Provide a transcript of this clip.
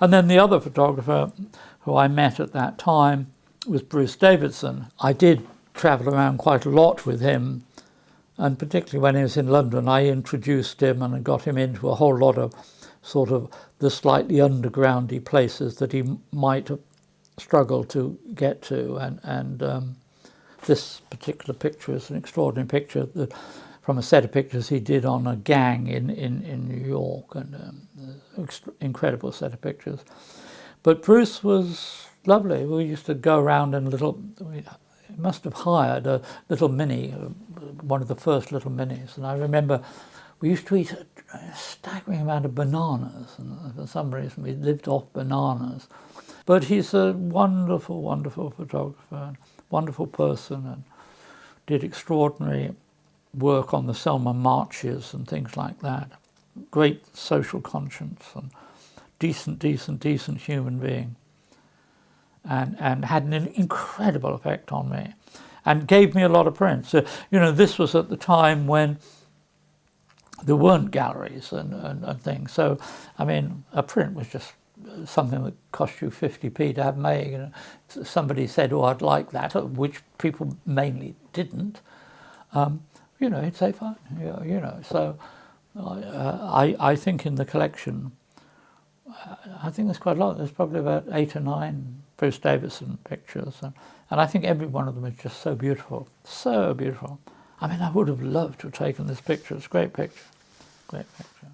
And then the other photographer who I met at that time was Bruce Davidson. I did travel around quite a lot with him, and particularly when he was in London, I introduced him and got him into a whole lot of sort of the slightly undergroundy places that he might have struggled to get to. And this particular picture is an extraordinary picture from a set of pictures he did on a gang in New York, and incredible set of pictures. But Bruce was lovely. We used to go around in we must have hired a little Mini, one of the first little Minis, and I remember we used to eat a staggering amount of bananas, and for some reason we lived off bananas. But he's a wonderful, wonderful photographer, and wonderful person, and did extraordinary work on the Selma marches and things like that. Great social conscience and decent human being. And had an incredible effect on me, and gave me a lot of prints. So, this was at the time when there weren't galleries and things. So, I mean, a print was just something that cost you 50p to have made. Somebody said, "Oh, I'd like that," which people mainly didn't. He'd say, "Fine." So I think in the collection, I think there's quite a lot. There's probably about 8 or 9 Bruce Davidson pictures, and I think every one of them is just so beautiful, so beautiful. I mean, I would have loved to have taken this picture. It's a great picture, great picture.